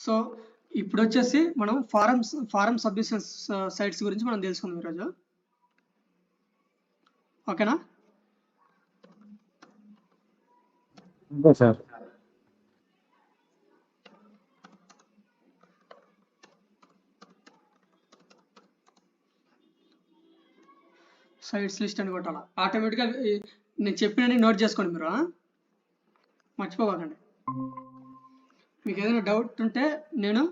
So ఇప్పుడు వచ్చేసి మనం ఫారం సబ్మిషన్స్ సైట్స్ గురించి మనం తెలుసుకుందాం ఈరోజు. ఓకేనా? Okay sir. సైట్స్ లిస్ట్ అని కొట్టాలా. ఆటోమేటిక్గా నేను చెప్పినని నోట్ చేసుకోండి మీరు, మర్చిపోకండి. మీకు ఏదైనా డౌట్ ఉంటే నేను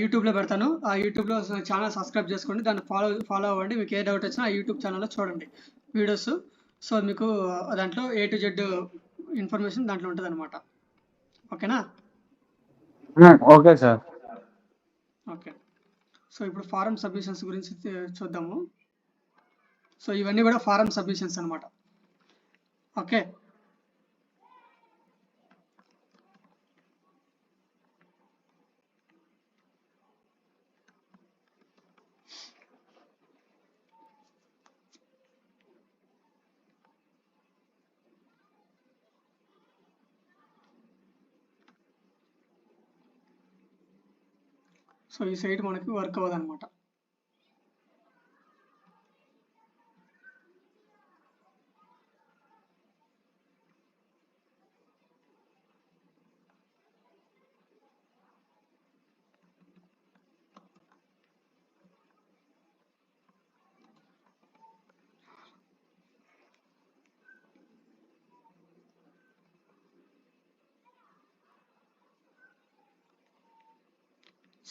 యూట్యూబ్లో పెడతాను. ఆ యూట్యూబ్లో ఛానల్ సబ్స్క్రైబ్ చేసుకోండి, దాన్ని ఫాలో అవ్వండి. మీకు ఏ డౌట్ వచ్చినా ఆ యూట్యూబ్ ఛానల్లో చూడండి వీడియోస్. సో మీకు దాంట్లో A to Z ఇన్ఫర్మేషన్ దాంట్లో ఉంటుంది అనమాట. ఓకేనా? Okay sir. ఓకే. సో ఇప్పుడు ఫారం సబ్మిషన్స్ గురించి చూద్దాము. సో ఇవన్నీ కూడా ఫారం సబ్మిషన్స్ అనమాట. ఓకే. సో ఈ సైట్ మనకి వర్క్ అవ్వదు అనమాట.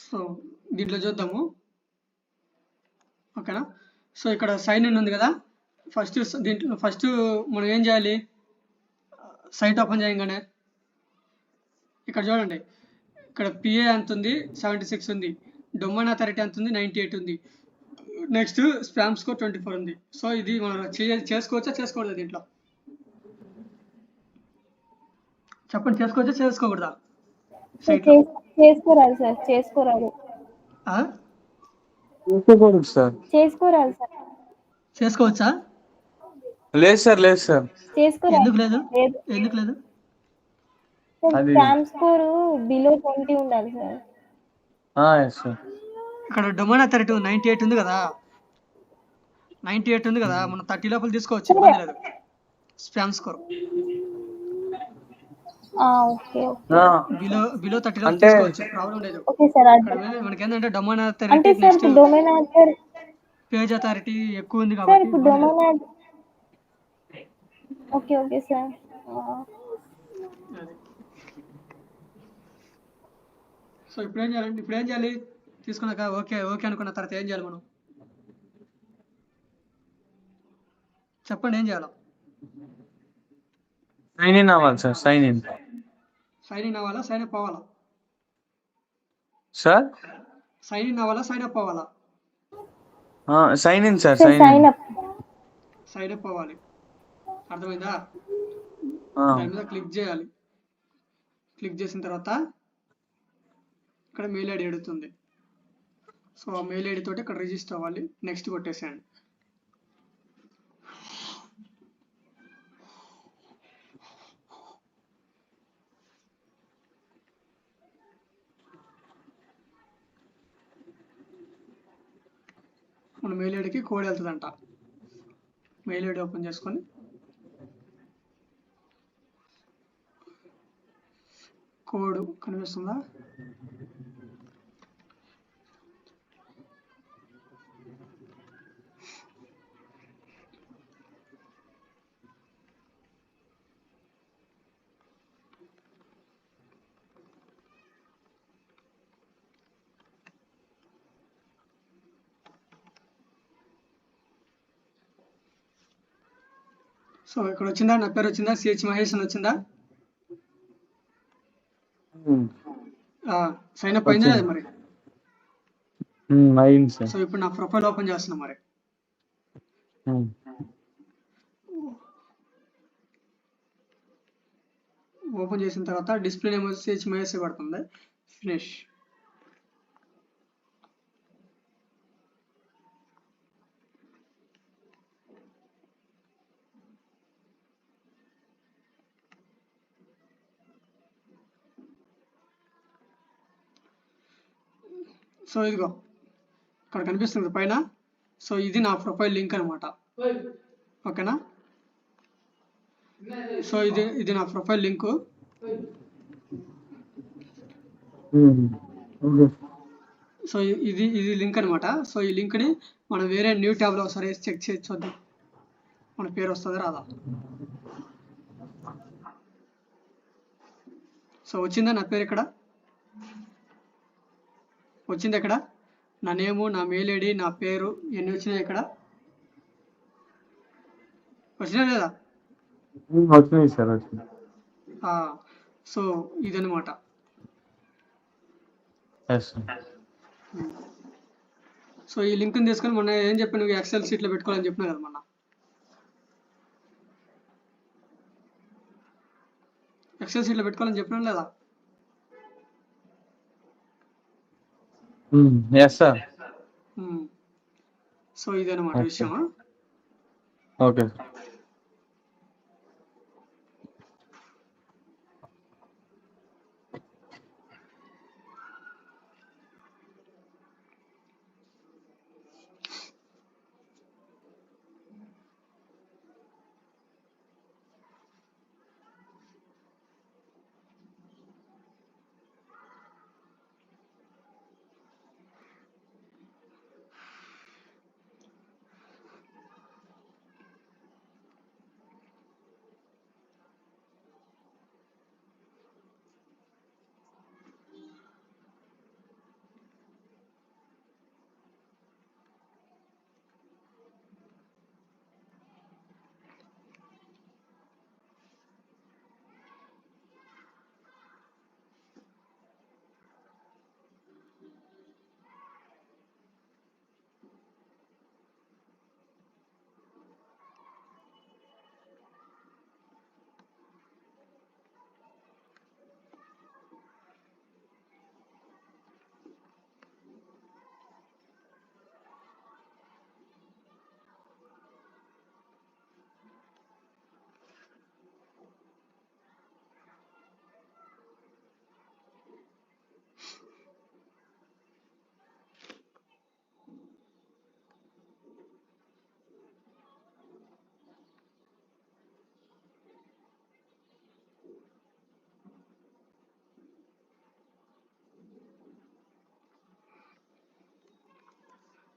సో దీంట్లో చూద్దాము. ఓకేనా? సో ఇక్కడ సైన్ ఇన్ ఉంది కదా. ఫస్ట్ మనం ఏం చేయాలి? సైట్ ఓపెన్ చేయగానే ఇక్కడ చూడండి, ఇక్కడ పిఏ ఎంత ఉంది? 76 ఉంది. డొమైన్ అథారిటీ ఎంత ఉంది? 98 ఉంది. నెక్స్ట్ స్పామ్ స్కోర్ 24 ఉంది. సో ఇది మనం చేసుకోవచ్చా చేసుకోకూడదా? దీంట్లో చెప్పండి, చేసుకోవచ్చా చేసుకోకూడదా? చేసుకోరాదు సార్, చేసుకోరాదు. చేసుకోకూడదు సార్. చేసుకోరాదు సార్. చేసుకోవచ్చా? లేదు సార్, లేదు సార్. చేసుకోరాదు. ఎందుకు లేదు? ఎందుకు లేదు? స్పామ్ స్కోర్ బిలో 20 ఉండాలి సార్. Yes sir. ఇక్కడ డొమైన్ అథారిటీ 98 ఉంది కదా. 98 ఉంది కదా, మనం 30 లోపల తీసుకోవచ్చు, ఇబ్బంది లేదు. స్పామ్ స్కోర్ ఓకే బిలో 30 లోపల తీసుకోవచ్చు, ప్రాబ్లం లేదు. Okay sir. మనకి ఏంటంటే డొమైన్ అంటే authority sir next domain authority page authority ఎక్కువ ఉంది సార్, కాబట్టి ఇప్పుడు డొమైన్ ఓకే సార్. సో ఇప్పుడు ఏం చేయాలి? తీసుకున్నాక ఓకే అనుకున్న తర్వాత ఏం చేయాలి మనం? చెప్పండి, ఏం చేయాలి? సైన్ ఇన్ అవ్వాలి సార్. సైన్ ఇన్ అవ్వాలా? సైన్ అప్ అవ్వాలా? సార్. సైన్ ఇన్ అవ్వాలా? సైన్ అప్ అవ్వాలా? Sign in sir. Sign up అవ్వాలి. అర్థమైందా? దాని మీద క్లిక్ చేయాలి. క్లిక్ చేసిన తర్వాత ఇక్కడ మెయిల్ ఐడి అడుగుతుంది. సో ఆ మెయిల్ ఐడి తోటి ఇక్కడ రిజిస్టర్ అవ్వాలి. నెక్స్ట్ కొట్టేసేయండి. మన మెయిల్ ఐడికి కోడ్ వెళ్తుందంట. మెయిల్ ఐడి ఓపెన్ చేసుకొని కోడ్ కనిపిస్తుందా? సో ఇక్కడ వచ్చిందా? నా పేరు వచ్చిందా? సిహెచ్ మహేష్ అని వచ్చిందా? సైన్ అప్ అయిందా మరి? అయింది సార్. సో ఇప్పుడు నా ప్రొఫైల్ ఓపెన్ చేస్తున్నా. మరి ఓపెన్ చేసిన తర్వాత డిస్ప్లే నేమ్ వచ్చి సిహెచ్ మహేష్ పడుతుంది. ఫినిష్. సో ఇదిగో ఇక్కడ కనిపిస్తుంది పైన. సో ఇది నా ప్రొఫైల్ లింక్ అనమాట. ఓకేనా. సో ఇది నా ప్రొఫైల్ లింకు. ఓకే. సో ఇది లింక్ అనమాట. సో ఈ లింక్ని మనం వేరే న్యూ ట్యాబ్లో ఒకసారి వేసి చెక్ చేసి చూద్దాం మన పేరు వస్తుందా రాదా. సో వచ్చిందా నా పేరు ఇక్కడ వచ్చింది. ఇక్కడ నా నేము, నా మెయిల్ ఐడి, నా పేరు ఇవన్నీ వచ్చినాయి ఇక్కడ. వచ్చినా లేదా? వచ్చినాయి సార్, వచ్చినాయి. సో ఇదనమాట. Yes sir. సో ఈ లింక్ని తీసుకొని మొన్న ఏం చెప్పాను, ఎక్సెల్ షీట్లో పెట్టుకోవాలని చెప్పినా కదా మొన్న. ఎక్సెల్ షీట్లో పెట్టుకోవాలని చెప్పినా లేదా? Yes sir. సో ఇదనమాట విషయం. ఓకే.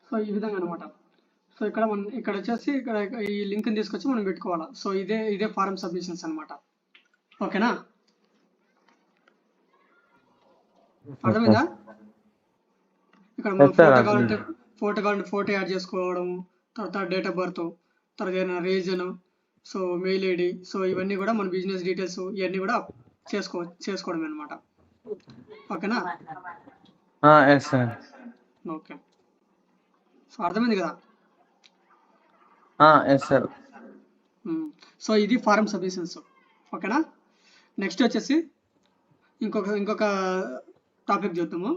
సో ఈ విధంగా అనమాట. సో ఇక్కడ ఇక్కడ వచ్చేసి ఇక్కడ ఈ లింక్ని తీసుకొచ్చి మనం పెట్టుకోవాలా. సో ఇదే ఫారం సబ్మిషన్స్ అనమాట. ఓకేనా. అర్థమైందా? ఇక్కడ మనం ఫోటో కావాలంటే ఫోటో యాడ్ చేసుకోవడం, తర్వాత డేట్ ఆఫ్ బర్త్, తర్వాత ఏదైనా reason, so mail ID, so ఇవన్నీ కూడా మన బిజినెస్ డీటెయిల్స్ ఇవన్నీ కూడా చేసుకోవడం అనమాట. ఓకేనా. Yes sir. ఓకే. సో అర్థమైంది కదా. Yes sir. సో ఇది ఫారం సబ్మిషన్స్. ఓకేనా. నెక్స్ట్ వచ్చేసి ఇంకొక టాపిక్ చూద్దాము.